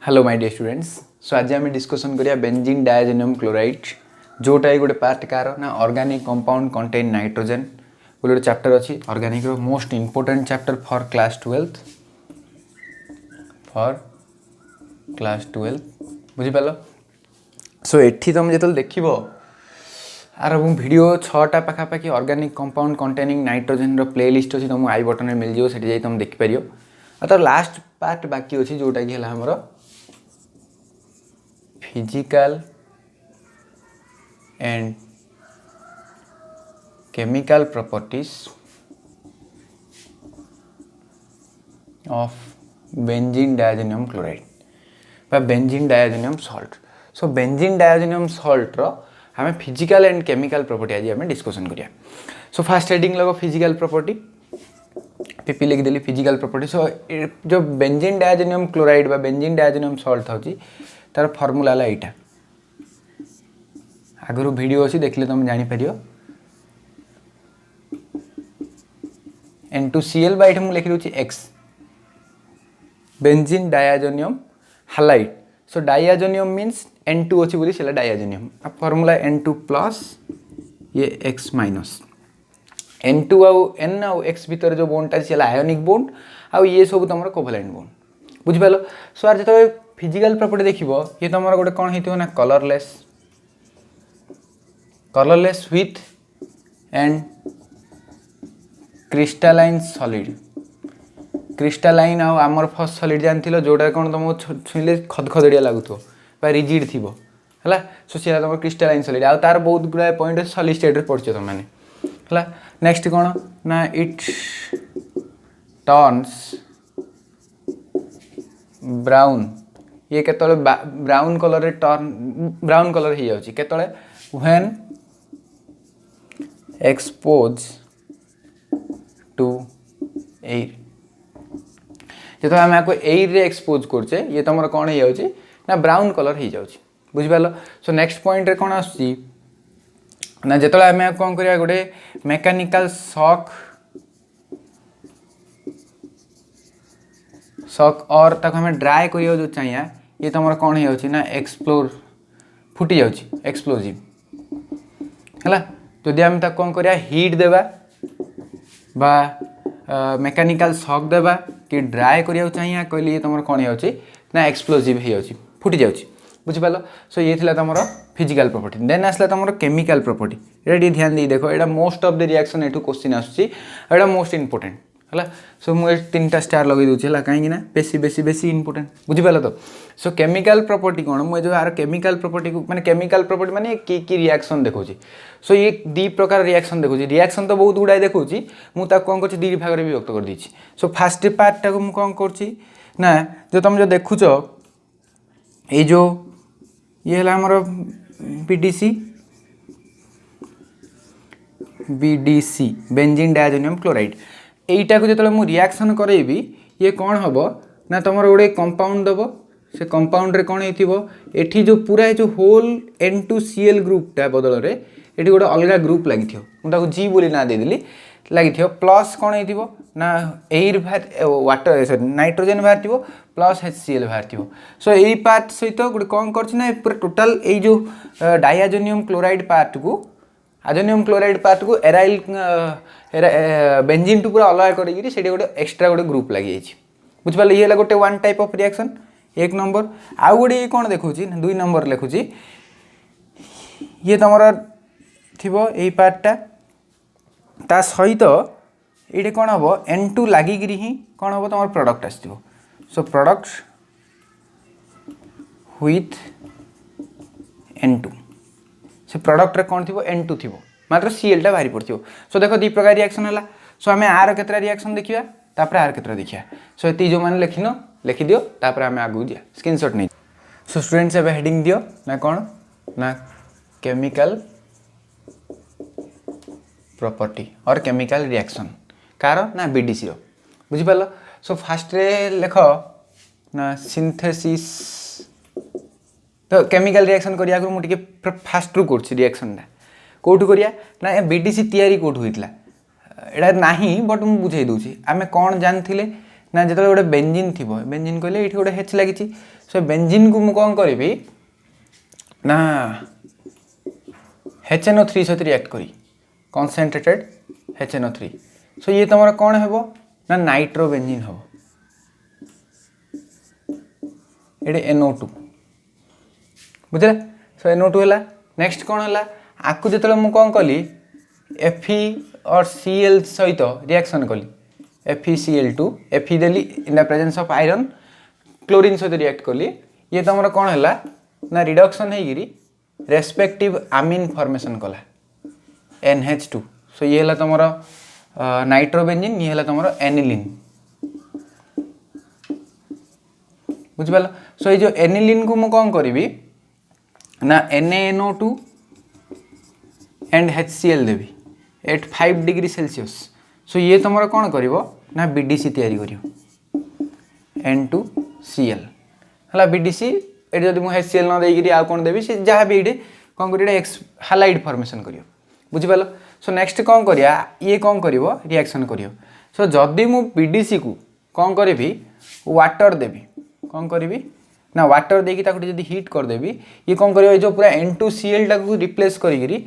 Hello my dear students. So आज आम discussion करिया बेंजीन डायजेनियम क्लोराइड जोटा गोटे पार्ट कार ना ऑर्गेनिक कंपाउंड कंटेन नाइट्रोजन गोटे चैप्टर अच्छी ऑर्गेनिक रो most important chapter for class 12 बुझिपाल। सो एठी तुम जो देख आर वीडियो 6टा पाखापाखि ऑर्गेनिक कंपाउंड कंटेनिंग नाइट्रोजन रो प्लेलिस्ट अच्छी तुमको आई बटन में मिल जाओ से तुम देखिपर। और तो लास्ट पार्ट बाकी अच्छी जोटा कि हमर physical and chemical properties of benzene diazonium chloride बा benzene diazonium salt. So benzene diazonium salt रो हमें फिजिकल एंड केमिकल प्रॉपर्टी आज हमें डिस्कशन करिया। सो फास्ट हेडिंग लगो फिजिकल प्रॉपर्टी पीपी लिख देली फिजिकल प्रॉपर्टी। सो जो बेंजीन डायजेनियम क्लोराइड बा बेंजीन डायजेनियम सॉल्ट होची तार फॉर्मूला ला एटा आगु वीडियो अच्छी देखले तुम जानी परियो N2Cl बाय एठी मु लिखि दोची X बेंजीन डायजेनियम हालाइड। सो डायजेनियम मीन्स N2 अच्छी बोली सेला डायजेनियम अब फॉर्मूला N2 प्लस ये X माइनस N2 आउ N आउ X भीतर जो बॉन्डटा सेला आयोनिक बॉन्ड आउ ये सब तुम कोवैलेंट बॉन्ड बुझिपालो। सो आर जो फिजिकल प्रॉपर्टी देखिबो ये तुम गोटे कौन हेतिबो ना colourless with and crystalline solid crystalline आउ अमरफस सॉलिड जानथिलो जोटा कौन तुम छुईले खदखदड़िया लागुथो बा रिजिड थिबो हला। सो सेला तुम क्रिस्टालाइन सॉलिड आउ तार बहुत गुडा पॉइंट सॉलिड स्टेट रे पड़छ तुम माने हला। नेक्स्ट कौन ना इट टर्न्स ब्राउन ये केतले ब्राउन कलर रे टर्न ब्राउन कलर हो जाउची केतले व्हेन एक्सपोज टू एयर जो आम आपको एयर रे एक्सपोज करछे ये तुम कौन हो जाउची ना ब्राउन कलर हो जाउची बुझिपालो। सो नेक्स्ट पॉइंट रे कौन आसी ना जेतले आम कौन करिया गोटे मेकानिकल शॉक और तक हमें ड्राई करियो जो चाहिए ये तुम कौन हो जाउची ना फुटी जाउची एक्सप्लोजिव है। जदि आम तक कौन करिया हीट देवा बा मेकानिकल शॉक देवा कि ड्राई करिया चाहिए कहले ये तुम कौन हो जाउची ना एक्सप्लोजिव हो जाउची फुटी जाउची बुझिपालो। सो ये थिला तुम फिजिकल प्रॉपर्टी। देन आसला तुम केमिकल प्रॉपर्टी ये ध्यान दे देखो एटा मोस्ट ऑफ द रिएक्शन एठू क्वेश्चन आसुची एटा मोस्ट इंपोर्टेंट है। सो मुझे 3टा स्टार लगे दूसरी है कहीं बेसी बेसी बेसी इंपोर्टेंट बुझिपाल। तो सो केमिकल प्रॉपर्टी कौन मुझे यार केमिकल प्रॉपर्टी को माने केमिकल प्रॉपर्टी माने की रिएक्शन देखुची। सो ये 2 प्रकार रिएक्शन देखुची रिएक्शन तो बहुत गुड़ाए देखुची मुझे कौन कर 2 भाग में विभक्त कर दीची। सो फास्ट पार्टा को मुझे कौन कर ना जो तुम जो देखुच ये जो ये है हमर बीडीसी बेंजीन डायजेनियम क्लोराइड एटा को जो मुझे रिएक्शन करेबी ये कौन हम ना तुम गोटे कंपाउंड दब से कंपाउंड रे कौन एठी जो पूरा जो होल N2Cl ग्रुपटा बदल रे एठी गोटे अलग ग्रुप लगी मुझे जी बोली ना देदेली लगी प्लस कौन हो ना एयर वाटर सॉरी नाइट्रोजन बाहर प्लस HCl बाहर। सो यही पार्ट सहित गोटे कौन कर पूरा टोटाल ये जो डायजेनियम क्लोराइड पार्ट को आजोनियम क्लोराइड पार्ट को एराइल बेंजीन टू पूरा अलग करी से गोटे एक्सट्रा गोटे ग्रुप लगी बुझिपाल। ये गोटे 1 टाइप ऑफ रिएक्शन 1 नंबर। आउ गोटे कौन देखुची 2 नंबर लिखुची ये तुम थी यही पार्टा ता सहित ये कौन हम N2 लगिकी ही कौन हम तुम प्रोडक्ट आसो। सो प्रोडक्ट विथ N2 से प्रोडक्ट रे कौन थी N2 थी मात्र Cl टा बाहरी पड़ो। सो देखो 2 प्रकार रिएक्शन है। सो आम आर केतरा रिएक्शन देखिया तापर आर केतरा देखिया। सो ये जो मैंने लिखिन लिखि दियो तापर आम आगू जा स्क्रीनशॉट नहीं। सो स्टूडेंट्स ए हेडिंग दियो ना कौन ना केमिकल प्रॉपर्टी और केमिकल रिएक्शन कार ना बीडीसी रो बुझिपाल। सो फास्ट रे लिख ना सिंथेसिस तो केमिकल रिएक्शन करिया मुझे फास्ट रू कर रिएक्शन टा कौटू करिया ना बीडीसी तैयारी कौटू होइतला एटा नहीं बट मुझे बुझे दूची आम कौन जानी ना जो गोटे बेंजीन थी बेंजीन कहले ये गोटे हेच लगी सो बेंजीन को मु कौन करी ना HNO3 सहित रिएक्ट करी कॉन्सेंट्रेटेड HNO3 सो ये तुम कौन हे ना नाइट्रोबेंजीन हम ये NO2 बुझे सो NO2 है नेक्स्ट कौन है आपको जो मुझे कौन कली Fe और Cl सहित रिएक्शन कली FeCl2 Fe Delhi in the presence of iron chlorine सहित रिएक्ट कली ये तुम कौन है ना रिडक्शन होगी रेस्पेक्टिव आमीन फॉर्मेशन कला NH2 सो ये है तुम नाइट्रोबेंजीन ये है तुम एनिलीन बुझिपाल सो ये एनिलीन को मुझे कौन करी ना NaNO2 एंड HCl देवी एट 5 डिग्री सेल्सियस सो ये तुम कौन कर ना BDC तैयारी कर N2Cl है BDC ये जब मुझे HCl न देगी आ कौन देवी से जहाँ भी ये कौन कर हालाइड फॉर्मेशन कर बुझिपाल सो नेक्स्ट कौन करिया ये कौन कर रिएक्शन कर सो जदि मु BDC को कौन करी वाटर देवी कौन करी ना वाटर देकी जब हिट करदेवी ये कौन कर जो पूरा N2Cl टाक रिप्लेस करी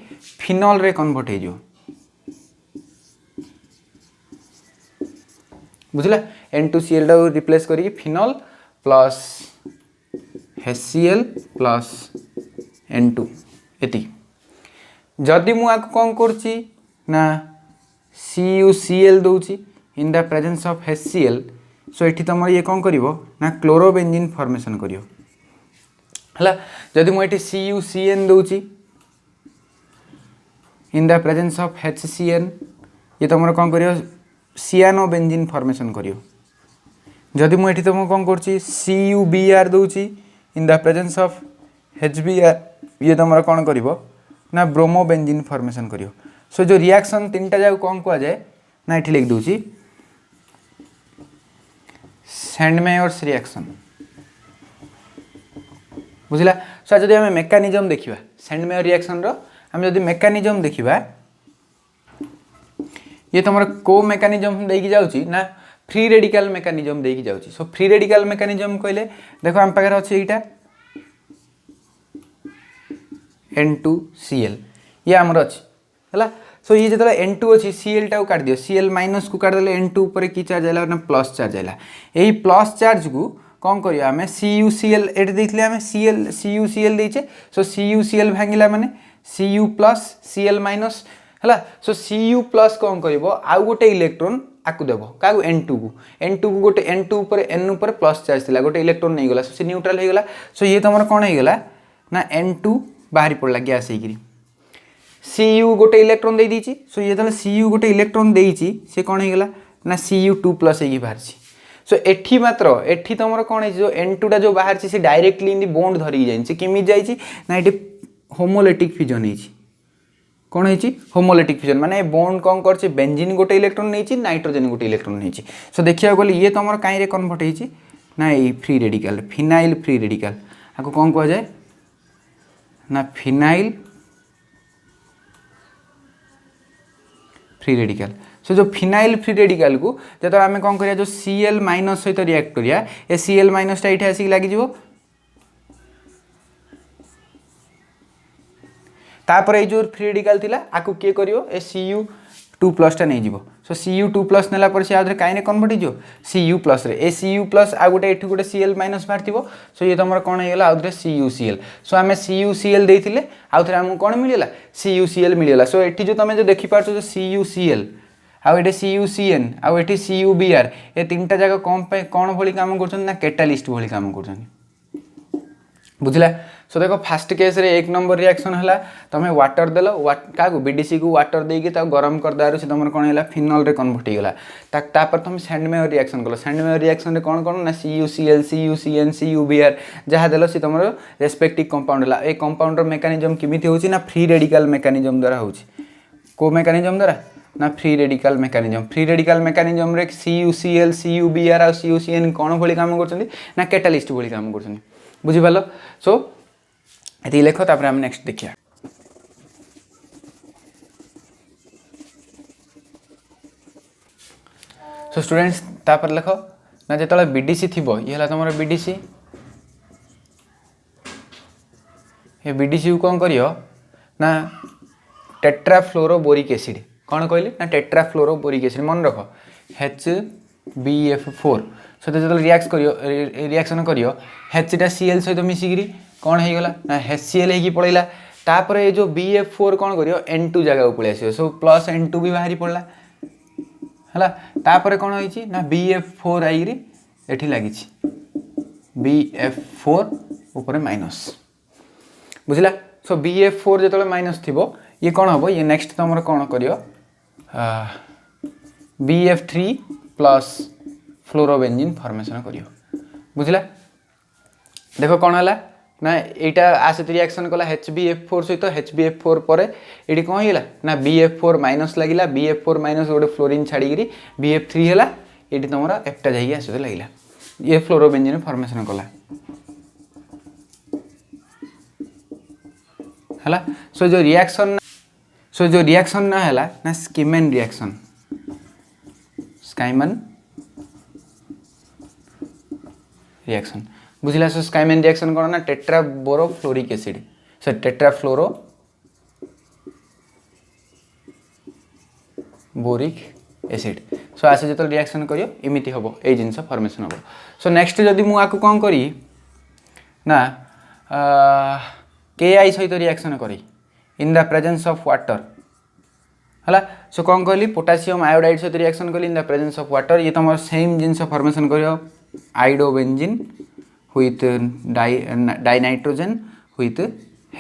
फिनल रे कन्वर्ट हो बुझला N2Cl टाक रिप्लेस करी phenol plus HCl plus N2 एति जदि मु आक कौन करची ना CuCl दूची in the presence of HCl so ये तुम ये कौन कर ना क्लोरोबेंजीन फॉर्मेशन कर जदि मुझे CuCN दूची in the presence of HCN ये तुम कौन कर सियानोबेंजीन फॉर्मेशन कर जदि मुझे तुम कौन कर CuBr दूची in the presence of HBr ये तुम कौन कर ना ब्रोमोबेंजीन फॉर्मेशन कर सो जो रिएक्शन तीनटा जाक कौन कह जाए ना ये लिख दूची सैंडमेयर्स रिएक्शन बुझला सो जदि आम मेकानिजम देखा सैंडमेयर रिएक्शन आम जदि मेकानिजम देखा ये तुम को मेकानिजम देकी जाउची ना फ्री रेडिकल मेकानिजम देकी जाउची सो फ्री रेडिकल मेकानिजम कहले देखो आम पाखे अच्छे यहाँ N2Cl ये आमर अच्छी है सो ये जो N2 अच्छी Cl टाक काट दियो Cl माइनस को काटदे N2 ऊपर कि चार्ज है ना प्लस चार्ज है यही प्लस चार्ज को कौन करिया आम CuCl ये देते आम CuCl देचे सो CuCl भांगिला माने Cu प्लस Cl माइनस है सो Cu प्लस कौन कर आउ गोटे इलेक्ट्रोन आपको देव क्या N2 को गोटे N2 ऊपर N ऊपर प्लस चार्ज थी गोटे इलेक्ट्रोन नहीं गला सो न्यूट्रल हो गला सो ये तुम कौन होगा ना N2 बाहरी पड़ा गैस होगी Cu गोटे इलेक्ट्रोन दे दीची सो ये Cu गोटे इलेक्ट्रोन देची से कौन होगा ना Cu2 प्लस होगी बाहर सो एठी मात्र एठी तुम कौन जो N2 टा जो बाहर से डायरेक्टली इन बॉन्ड धरिकी जाए किमी जाइए ना ये होमोलेटिक फ्यूजन होती कौन होती होमोलेटिक फ्यूजन माने बॉन्ड कौन कर बेंजीन गोटे इलेक्ट्रोन नहीं नाइट्रोजन गोटे इलेक्ट्रोन नहीं सो देखा गले ये तुम कहीं कन्वर्ट होती ना ये free radical phenyl free radical आपको कौन कह जाए ना फिनाइल फ्री रेडिकल सो जो फिनाइल फ्री रेडिकल को जो आम कौन करिया जो Cl माइनस सहित रिएक्ट करिया ए Cl माइनस ये आसिक लगी तापर ये जो फ्री रेडिकल थिला आकु किए करियो ए Cu2 प्लस टा नहीं जीवो सो Cu2 प्लस नेला पर से आधरे काइने कन्वर्ट हो Cu प्लस रे ए Cu प्लस आ गोटे एठी गोटे Cl माइनस बाहर थिबो सो ये तुम कौन होगा आउथरे CuCl सो आम CuCl देथिले आउथरे हमको कौन मिलला CuCl मिलला सो एठी जो तुम जो देखि पारछो जो CuCl आउ ये CuCN आउ ये CuBr ये तीनटा जगह कौन भली काम कर ना कैटालिस्ट भली काम कर बुझला सो देखो फास्ट केस रे एक नंबर रिएक्शन है तुम वाटर देल क्या BDC को वाटर देकी गरम करदेवर से तुम कौन है फिनल रे कन्वर्ट होगा तुम सैंडमेयर रिएक्शन कल सैंडमेयर रिएक्शन कौन कौन ना CuCl CuCN CuBr जहाँ देल सी तुम रेस्पेक्टिव कंपाउंड है ये कंपाउंडर मेकानिजम किमिति होची ना फ्री रेडिकल मेकानिजम द्वारा होची को मेकानिजम द्वारा ना फ्री रेडिकल मेकानिजम रे CuCl CuBr और CuCN कौन भली काम कर ना कैटालिस्ट भली काम कर बुझिपाल सो ये लेख तापर हम नेक्स्ट देखिए सो स्टूडेंट्स तापर लेख ना जो BDC थी ये तुम BDC ये BDC को कौन करियो ना टेट्राफ्लोरोबोरिक एसिड कौन कहली ना टेट्राफ्लोरोबोरिक एसिड मन रख HBF4 सहित जो रिएक्शन करियो Hटा Cl सहित मिसिकी कौन हो गला ना HCl होगी पड़ेगा तापर ये जो BF4 कौन करियो N2 जगह को पलि आसो सो प्लस N2 भी बाहरी पड़ला है तापर कौन होइछि ना BF4 आइरी एठी लागी BF4 ऊपर माइनस बुझला सो BF4 जो माइनस थी ये कौन हम ये नेक्स्ट तुम कौन करियो BF3 प्लस फ्लोरोबेंजीन फॉर्मेशन करियो बुझला देखो कौन है ना यहाँ आ सहित रिएक्शन कला HBF4 सहित HBF4 पर ये कौन होगा ना BF4 माइनस लगिला BF4 माइनस गोटे फ्लोरीन छाड़ी BF3 है ये तुम एफटा जाइए आस लगे ये फ्लोरोबेंजीन फॉर्मेशन कला है सो जो रिएक्शन ना है ना स्कीमैन रिएक्शन बुझला सो स्काइमैन रिएक्शन कौन ना टेट्राबोरोफ्लोरिक एसिड सॉरी टेट्राफ्लोरोबोरिक एसिड सो आसे जो रिएक्शन करियो इमिति हबो ए जिंस फॉर्मेशन हबो सो नेक्स्ट जदि मु आकु कोन करी ना KI सहित रिएक्शन करी इन द प्रेजेंस ऑफ वाटर हला सो कौन कहली पोटासियम आयोडाइड सहित रिएक्शन कली इन द प्रेजेंस ऑफ वाटर ये तुम सेम जिनस फॉर्मेशन करियो iodobenzene with डाइनाइट्रोजेन with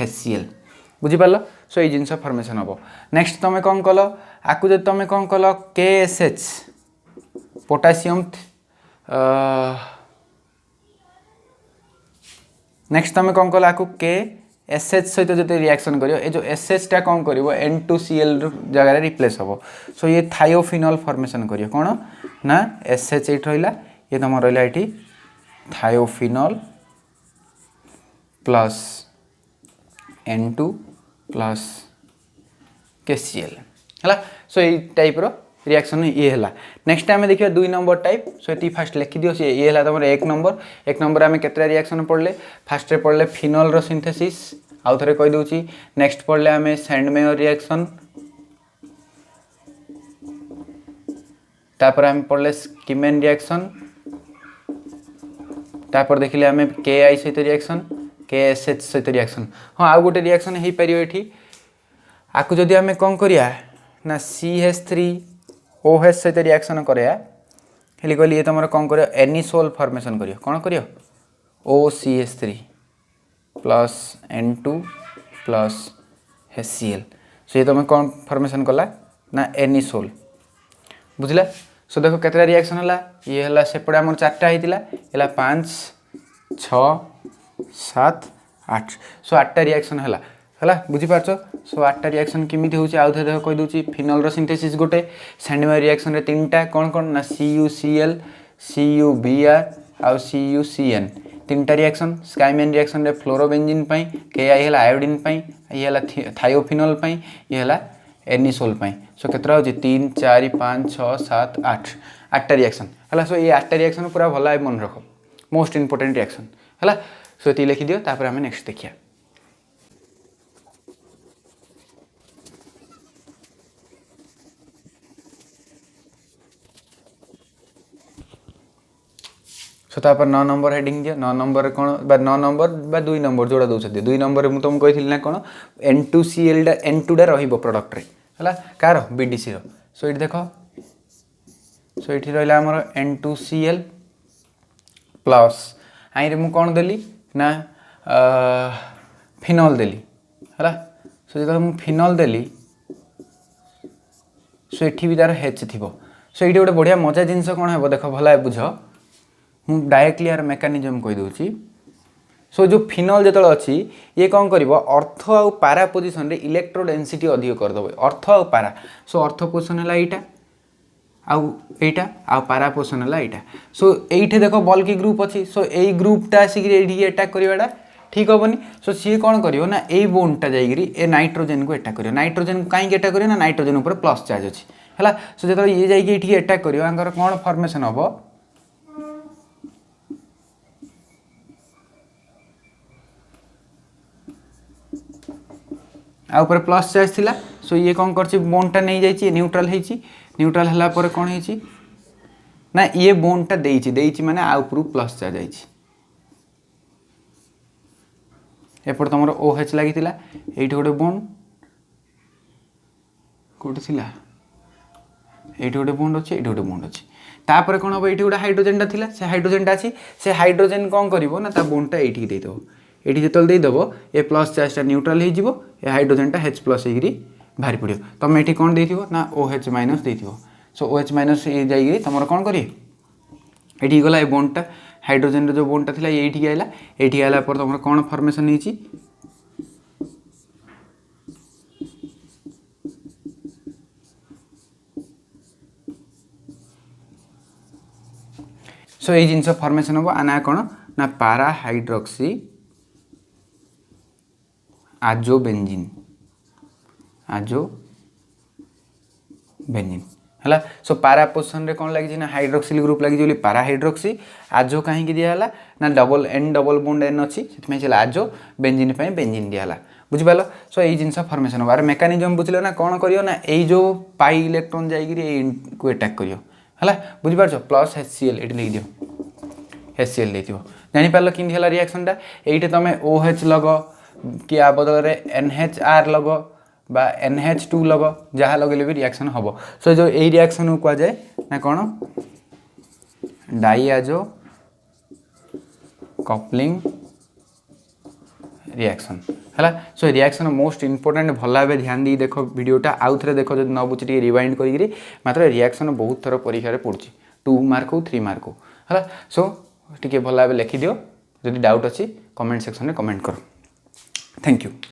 HCl बुझिपाल so ये जिनस फॉर्मेशन हम नेक्स्ट तुम कौन कल आकु जब तुम कौन कल KSH पोटासियम नेक्स्ट तुम कौन कल आकु KSH सहित जो रिएक्शन करियो ए जो SH टा कौन करिवो N2Cl जगह रिप्लेस हम सो ये थायोफिनल फॉर्मेशन करियो कौन ना SH एट रहिला ये तुम रहिला एठी थायोफिनल प्लस N2 प्लस KCl है सो ये टाइप रो रिएक्शन ये है नेक्स्ट टाइम देखिए 2 नंबर टाइप सो ये फास्ट लिखि दियो ये है तुम 1 नंबर आम केतरा रिएक्शन पढ़ले फास्ट पढ़ले फिनल रो सिंथेसिस आउ थे कही दूची नेक्स्ट पढ़ले आम सैंडमेयर रिएक्शन तापर आम पढ़ले स्कीमैन रिएक्शन तापर देखिले आम KI सहित रिएक्शन KSH सहित रिएक्शन हाँ आउ गोटे रिएक्शन हो पार ये आपको जदि आम कौन करिया ना CH3OH सहित रिएक्शन करिया हेली कहली ये तुम कौन करियो एनिसोल फॉर्मेशन करियो कौन करियो OCH3 plus N2 plus HCl so ये तुम कौन फॉर्मेशन कला ना एनिसोल बुझला सो देखो केतरा रिएक्शन है ये है सेपटे आम 4टा होता है 5 6 7 8 सो 8टा रिएक्शन है बुझीपार सो 8टा रिएक्शन केमी होउछि आउ थे देखो कहि दूछि फिनल रो सिंथेसिस गोटे सैंडमेयर रिएक्शन रे 3टा कौन कौन ना CuCl CuBr आउ CuCN 3टा रिएक्शन स्काइमैन रिएक्शन रे फ्लोरोबेंजीन पई KI है आयोडीन पई ये है थायोफिनल पई ये है एनिसोल पई सो केतरा होछि 3 4 5 6 7 8 8टा रिएक्शन है सो ये 8टा रिएक्शन पूरा भला मन रख मोस्ट इंपोर्टेंट रिएक्शन है सो ये लिखि दियो तापर आम नेक्स्ट देखिया सो तापर 9 नंबर हेडिंग दियो 9 नंबर कौन 9 नंबर 2 नंबर जोड़ा दौरान 2 नंबर मुझे तुमको कही ना कौन N2Cl N2 टा रही प्रडक्ट रे है कार BDC सो ये देख सो ये रहा आमर N2Cl प्लस आई मुझे कौन देली ना फिनल देली है सो जो मुझे फिनल देली सो ये भी तार H थी सो ये गोटे बढ़िया मजा जिनस कौन है देख भला बुझ हूँ डायरेक्टली यार मेकानिजम कही दूची सो जो फिनल जो अच्छी ये कौन कर अर्थ आउ पारा पोजिशन रे इलेक्ट्रो डेंसिटी अधिक करदेव अर्थ आउ पारा सो अर्थ पोजिशन है यहाँ आउटा आउ पारा पोजिशन है यहाँ सो ये देख बल्कि ग्रुप अच्छी सो यही ग्रुपटा आसिक अटैक करवाटा ठीक हेनी सो सी कौन कर ना यही बोनटा जाए नाइट्रोजेन को अटैक कर नाइट्रोजेन को कहीं अटैक कर नाइट्रोजेन उपर प्लस चार्ज अच्छी है सो जो ये जाइए अटैक कर कौन फॉर्मेशन हम आ ऊपर प्लस चार्ज थिला सो ये कौन करछि बॉन्डटा नहीं जाइछि न्यूट्रल हेछि न्यूट्रल हला पर कौन हेछि ना ये बॉन्डटा देइछि माने आ ऊपर प्लस चार्ज जाइछि एपट तुम OH लगी ये गोटे बॉन्ड कौटे थिला ये गोटे बॉन्ड अच्छे ये गोटे बॉन्ड अच्छे तापर कौन हम ये गोटे हाइड्रोजेनटा थिला से हाइड्रोजेनटा अच्छी से हाइड्रोजेन कौन करिवो ना ता बॉन्डटा ये देदेव ये जो देदेव ये प्लस चार्जटा न्यूट्रल हो हाइड्रोजेनटा H+ होगी बाहरी पड़ो तुम ये कौन दे ना OH- देथिबो सो OH- ये तुम कौन करी ये गला ये बॉन्डटा हाइड्रोजेन जो बॉन्डटा थिला ये आइला ये आला पर तुम कौन फॉर्मेशन होइछि सो ये जिनस फॉर्मेशन हम आना कौन ना पारा हाइड्रोक्सी आजोबेंजीन है सो पारा पोजिशन रे कौन लगी ना हाइड्रोक्सिल ग्रुप लगी पारा हाइड्रोक्सी आजो कहीं दिहला ना double N double bond N अच्छी से आजो बेंजीन बेंजीन दिहला बुझिपाल सो ये जिनस फॉर्मेशन हम आर मेकानिजम बुझल ना कौन करियो ना ये जो पाई इलेक्ट्रॉन जाइए अटैक करियो है बुझिपार प्लस HCl ये लिख दियो HCl देथिबो जानि पारलो किंदी हला रिएक्शनटा एइटे तमे OH लग कि आ बदल रे NHR लग बा NH2 लग जहाँ लगेले भी रिएक्शन हम सो जो यही रिएक्शन को जाए ना कौन डाइआजो कपलिंग रिएक्शन है सो रिएक्शन मोस्ट इंपोर्टेंट भल भाव ध्यान दी देख वीडियोटा आउ थे देख जो न बुझे रिवाइंड करी मात्र रिएक्शन बहुत थर परीक्षा पड़ुछि 2 मार्क हो 3 मार्क हो है सो टी भल भाव लिखिदियो जदि डाउट अच्छी कमेंट सेक्शन में कमेंट करो थैंक यू।